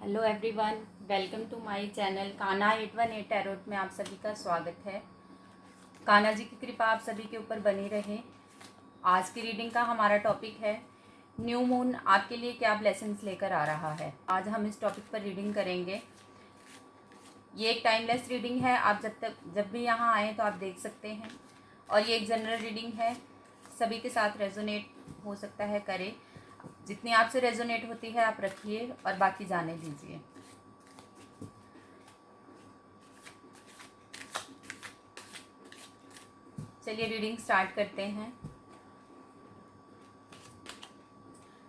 Hello everyone, welcome to my channel Kanha 818 tarot में आप सभी का स्वागत है। कान्हा जी की कृपा आप सभी के ऊपर बनी रहे। आज की रीडिंग का हमारा टॉपिक है न्यू मून आपके लिए क्या ब्लेसिंग्स लेकर आ रहा है। आज हम इस टॉपिक पर रीडिंग करेंगे। ये एक टाइमलेस रीडिंग है, आप जब भी यहाँ आएँ तो आप देख सकते हैं। और ये एक जनरल रीडिंग है, सभी के साथ रेजोनेट हो सकता है, करे। जितनी आपसे रेजोनेट होती है आप रखिए और बाकी जाने दीजिए। चलिए रीडिंग स्टार्ट करते हैं।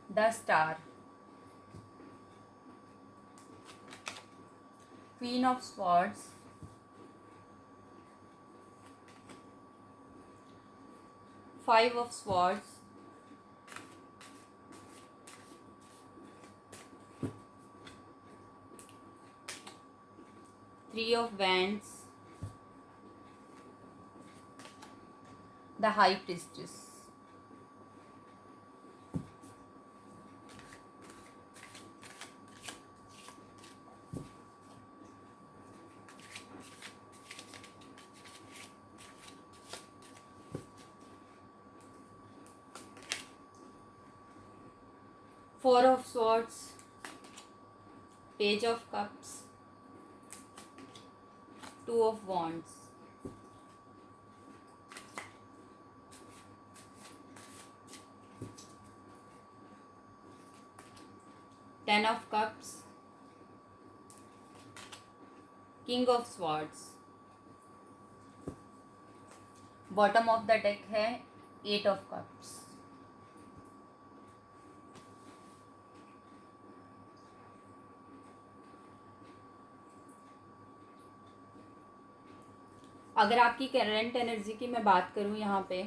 The star, queen of swords, 5 of swords, three of wands, the high priestess. Four of swords, page of cups, two of wands, ten of cups, king of swords. Bottom of the deck है 8 of cups. अगर आपकी current energy की मैं बात करूं यहाँ पे,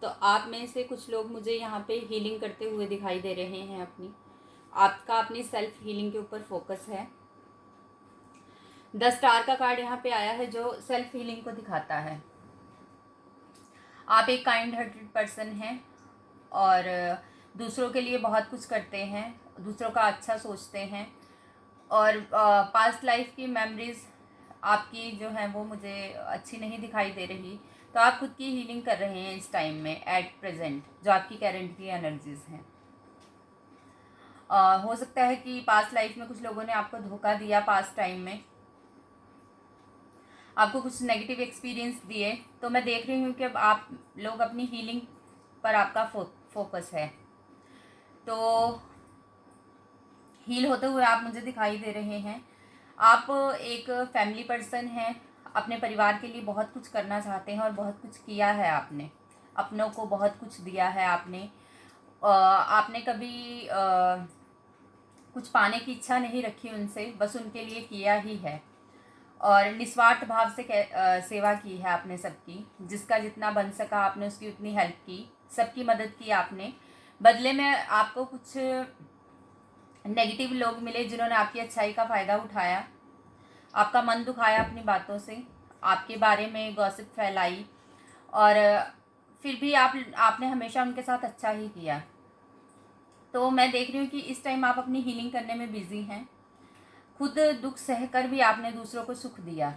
तो आप में से कुछ लोग मुझे यहाँ पे हीलिंग करते हुए दिखाई दे रहे हैं। आपका अपनी सेल्फ हीलिंग के ऊपर फोकस है। द स्टार का कार्ड यहाँ पे आया है जो सेल्फ हीलिंग को दिखाता है। आप एक काइंड हार्टेड पर्सन हैं और दूसरों के लिए बहुत कुछ करते हैं, दूसरों का अच्छा सोचते हैं। और पास्ट लाइफ की मेमोरीज आपकी जो है वो मुझे अच्छी नहीं दिखाई दे रही। तो आप खुद की हीलिंग कर रहे हैं इस टाइम में, एट प्रेजेंट जो आपकी करंट की एनर्जीज हैं। हो सकता है कि पास्ट लाइफ में कुछ लोगों ने आपको धोखा दिया, पास्ट टाइम में आपको कुछ नेगेटिव एक्सपीरियंस दिए। तो मैं देख रही हूँ कि अब आप लोग अपनी हीलिंग पर आपका फोकस है। तो हील होते हुए आप मुझे दिखाई दे रहे हैं। आप एक फैमिली पर्सन हैं, अपने परिवार के लिए बहुत कुछ करना चाहते हैं और बहुत कुछ किया है आपने, अपनों को बहुत कुछ दिया है आपने। आपने कभी कुछ पाने की इच्छा नहीं रखी उनसे, बस उनके लिए किया ही है। और निस्वार्थ भाव से सेवा की है आपने सबकी, जिसका जितना बन सका आपने उसकी उतनी हेल्प की, सबकी मदद की आपने। बदले में आपको कुछ नेगेटिव लोग मिले जिन्होंने आपकी अच्छाई का फ़ायदा उठाया, आपका मन दुखाया अपनी बातों से, आपके बारे में गॉसिप फैलाई। और फिर भी आपने हमेशा उनके साथ अच्छा ही किया। तो मैं देख रही हूँ कि इस टाइम आप अपनी हीलिंग करने में बिजी हैं। खुद दुख सहकर भी आपने दूसरों को सुख दिया।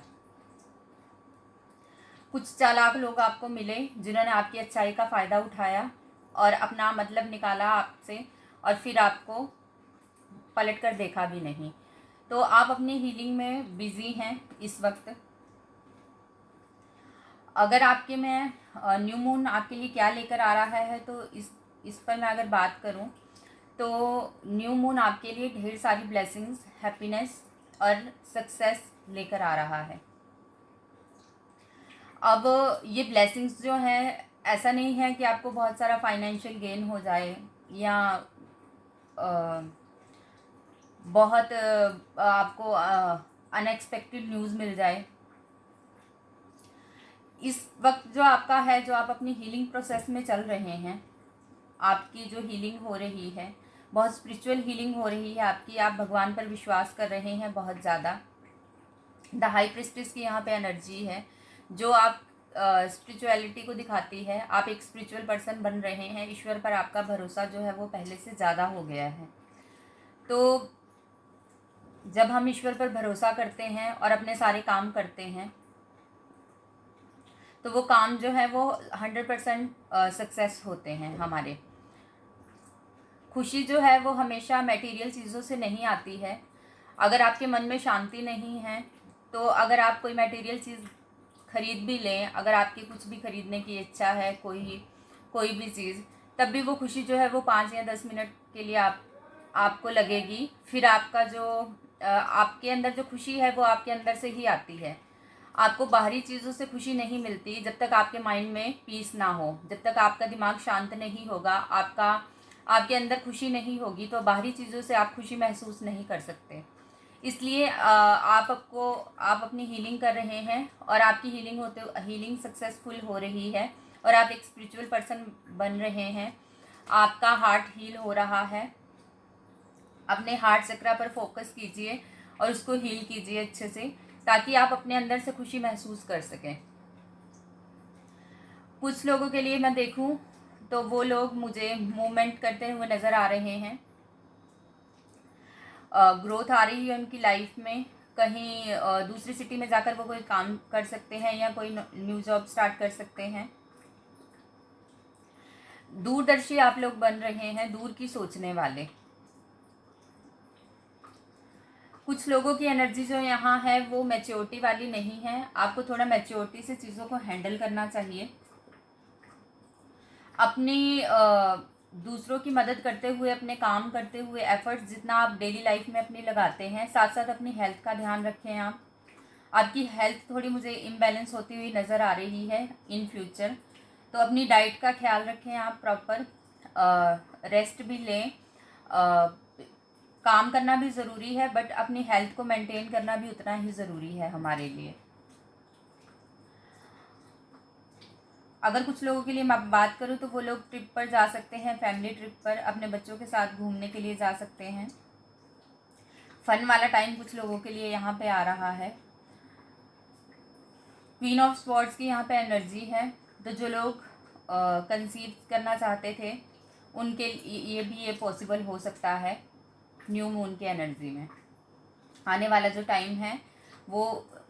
कुछ चालाक लोग आपको मिले जिन्होंने आपकी अच्छाई का फ़ायदा उठाया और अपना मतलब निकाला आपसे, और फिर आपको पलट कर देखा भी नहीं। तो आप अपनी हीलिंग में बिजी हैं इस वक्त। अगर आपके में न्यू मून आपके लिए क्या लेकर आ रहा है, तो इस पर मैं अगर बात करूं, तो न्यू मून आपके लिए ढेर सारी ब्लेसिंग्स, हैप्पीनेस और सक्सेस लेकर आ रहा है। अब ये ब्लेसिंग्स जो हैं, ऐसा नहीं है कि आपको बहुत सारा फाइनेंशियल गेन हो जाए या बहुत आपको अनएक्सपेक्टेड न्यूज़ मिल जाए। इस वक्त जो आपका है, जो आप अपनी हीलिंग प्रोसेस में चल रहे हैं, आपकी जो हीलिंग हो रही है बहुत स्पिरिचुअल हीलिंग हो रही है आपकी। आप भगवान पर विश्वास कर रहे हैं बहुत ज़्यादा। द हाई प्रिस्टेस की यहाँ पे एनर्जी है जो आप स्पिरिचुअलिटी को दिखाती है। आप एक स्पिरिचुअल पर्सन बन रहे हैं, ईश्वर पर आपका भरोसा जो है वो पहले से ज़्यादा हो गया है। तो जब हम ईश्वर पर भरोसा करते हैं और अपने सारे काम करते हैं तो वो काम जो है वो 100% सक्सेस होते हैं हमारे। खुशी जो है वो हमेशा मटेरियल चीज़ों से नहीं आती है। अगर आपके मन में शांति नहीं है तो अगर आप कोई मटेरियल चीज़ खरीद भी लें, अगर आपकी कुछ भी खरीदने की इच्छा है, कोई भी चीज़, तब भी वो खुशी जो है वो 5 या 10 मिनट के लिए आपको लगेगी। फिर आपका जो आपके अंदर जो खुशी है वो आपके अंदर से ही आती है। आपको बाहरी चीज़ों से खुशी नहीं मिलती जब तक आपके माइंड में पीस ना हो, जब तक आपका दिमाग शांत नहीं होगा, आपके अंदर खुशी नहीं होगी, तो बाहरी चीज़ों से आप खुशी महसूस नहीं कर सकते। इसलिए आप अपनी हीलिंग कर रहे हैं और आपकी हीलिंग सक्सेसफुल हो रही है और आप एक स्पिरिचुअल पर्सन बन रहे हैं। आपका हार्ट हील हो रहा है। अपने हार्ट चक्रा पर फोकस कीजिए और उसको हील कीजिए अच्छे से, ताकि आप अपने अंदर से खुशी महसूस कर सकें। कुछ लोगों के लिए मैं देखूं तो वो लोग मुझे मूवमेंट करते हुए नज़र आ रहे हैं। ग्रोथ आ रही है उनकी लाइफ में। कहीं दूसरी सिटी में जाकर वो कोई काम कर सकते हैं या कोई न्यू जॉब स्टार्ट कर सकते हैं। दूरदर्शी आप लोग बन रहे हैं, दूर की सोचने वाले। कुछ लोगों की एनर्जी जो यहाँ है वो मैच्योरिटी वाली नहीं है। आपको थोड़ा मैच्योरिटी से चीज़ों को हैंडल करना चाहिए। अपनी दूसरों की मदद करते हुए, अपने काम करते हुए, एफर्ट्स जितना आप डेली लाइफ में अपनी लगाते हैं, साथ साथ अपनी हेल्थ का ध्यान रखें। आपकी हेल्थ थोड़ी मुझे इम्बैलेंस होती हुई नज़र आ रही है इन फ्यूचर, तो अपनी डाइट का ख्याल रखें। आप प्रॉपर रेस्ट भी लें। काम करना भी ज़रूरी है, बट अपनी हेल्थ को मेंटेन करना भी उतना ही ज़रूरी है हमारे लिए। अगर कुछ लोगों के लिए मैं बात करूँ तो वो लोग ट्रिप पर जा सकते हैं, फैमिली ट्रिप पर अपने बच्चों के साथ घूमने के लिए जा सकते हैं। फन वाला टाइम कुछ लोगों के लिए यहाँ पे आ रहा है। क्वीन ऑफ स्वॉर्ड्स की यहाँ पे एनर्जी है, तो जो लोग कंसीव करना चाहते थे उनके ये पॉसिबल हो सकता है। न्यू मून की एनर्जी में आने वाला जो टाइम है वो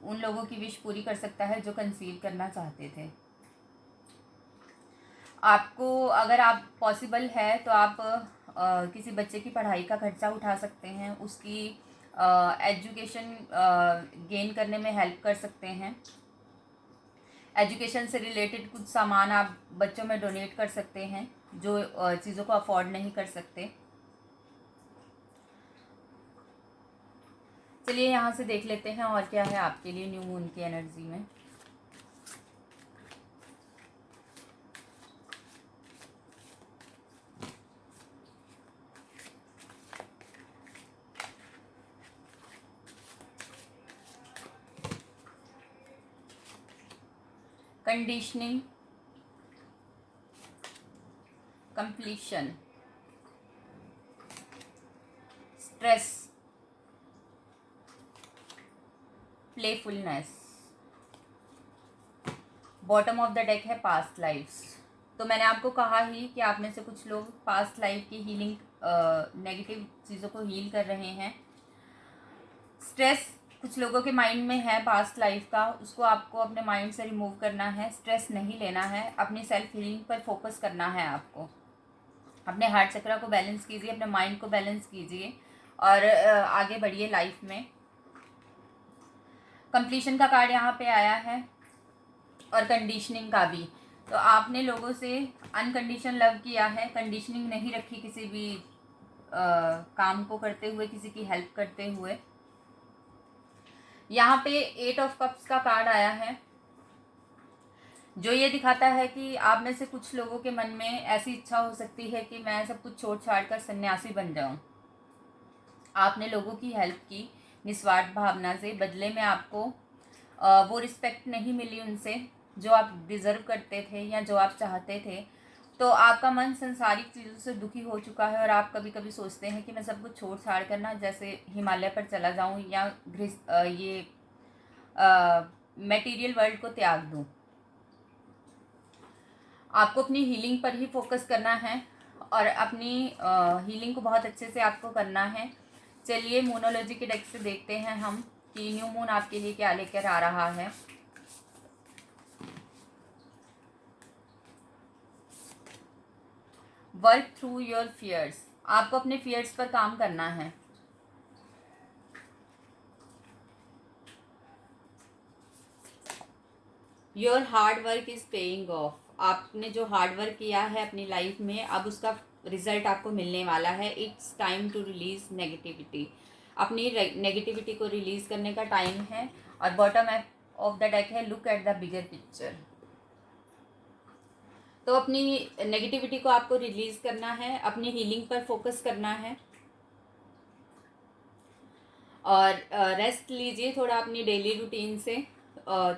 उन लोगों की विश पूरी कर सकता है जो कंसीव करना चाहते थे। आपको अगर आप पॉसिबल है तो आप किसी बच्चे की पढ़ाई का खर्चा उठा सकते हैं, उसकी एजुकेशन गेन करने में हेल्प कर सकते हैं। एजुकेशन से रिलेटेड कुछ सामान आप बच्चों में डोनेट कर सकते हैं जो चीज़ों को अफोर्ड नहीं कर सकते। चलिए यहाँ से देख लेते हैं और क्या है आपके लिए न्यू मून की एनर्जी में। Conditioning, completion, stress, playfulness. Bottom of the deck है पास्ट लाइफ्स। तो मैंने आपको कहा ही कि आप में से कुछ लोग पास्ट लाइफ की हीलिंग, नेगेटिव चीज़ों को हील कर रहे हैं। स्ट्रेस कुछ लोगों के माइंड में है पास्ट लाइफ का, उसको आपको अपने माइंड से रिमूव करना है। स्ट्रेस नहीं लेना है, अपनी सेल्फ हीलिंग पर फोकस करना है आपको। अपने हार्ट चक्र को बैलेंस कीजिए, अपने माइंड को बैलेंस कीजिए और आगे बढ़िए लाइफ में। कंप्लीशन का कार्ड यहाँ पे आया है और कंडीशनिंग का भी। तो आपने लोगों से अनकंडीशन लव किया है, कंडीशनिंग नहीं रखी किसी भी काम को करते हुए, किसी की हेल्प करते हुए। यहाँ पे 8 ऑफ कप्स का कार्ड आया है, जो ये दिखाता है कि आप में से कुछ लोगों के मन में ऐसी इच्छा हो सकती है कि मैं सब कुछ छोड़ छाड़ कर सन्यासी बन जाऊं। आपने लोगों की हेल्प की निस्वार्थ भावना से, बदले में आपको वो रिस्पेक्ट नहीं मिली उनसे जो आप डिज़र्व करते थे या जो आप चाहते थे। तो आपका मन संसारिक चीज़ों से दुखी हो चुका है और आप कभी कभी सोचते हैं कि मैं सब कुछ छोड़ छाड़ कर ना जैसे हिमालय पर चला जाऊं या ये मटेरियल वर्ल्ड को त्याग दूं। आपको अपनी हीलिंग पर ही फोकस करना है और अपनी हीलिंग को बहुत अच्छे से आपको करना है, चलिए मूनोलॉजी के डेक से देखते हैं हम कि न्यू मून आपके लिए क्या लेकर आ रहा है। वर्क थ्रू योर फियर्स, आपको अपने फियर्स पर काम करना है। Your hard work is paying off, आपने जो हार्ड वर्क किया है अपनी लाइफ में अब उसका रिजल्ट आपको मिलने वाला है। It's time to release negativity, अपनी नेगेटिविटी को रिलीज करने का टाइम है। और बॉटम ऑफ द डेक है look at the bigger picture, तो अपनी नेगेटिविटी को आपको रिलीज करना है, अपनी हीलिंग पर फोकस करना है और रेस्ट लीजिए थोड़ा अपनी डेली रूटीन से।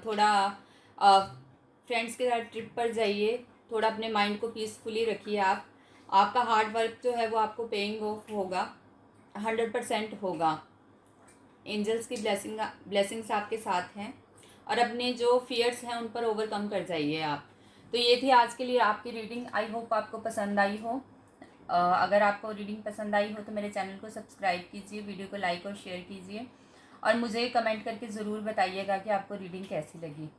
थोड़ा फ्रेंड्स के साथ ट्रिप पर जाइए, थोड़ा अपने माइंड को पीसफुली रखिए। आपका हार्ड वर्क जो है वो आपको पेइंग ऑफ होगा, 100% होगा। एंजल्स की ब्लेसिंग्स आपके साथ हैं और अपने जो फियर्स हैं उन पर ओवरकम कर जाइए आप। तो ये थी आज के लिए आपकी रीडिंग। आई होप आपको पसंद आई हो। अगर आपको रीडिंग पसंद आई हो तो मेरे चैनल को सब्सक्राइब कीजिए, वीडियो को लाइक और शेयर कीजिए और मुझे कमेंट करके ज़रूर बताइएगा कि आपको रीडिंग कैसी लगी।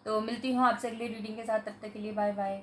तो मिलती हूँ आपसे अगली रीडिंग के साथ, तब तक के लिए बाय बाय।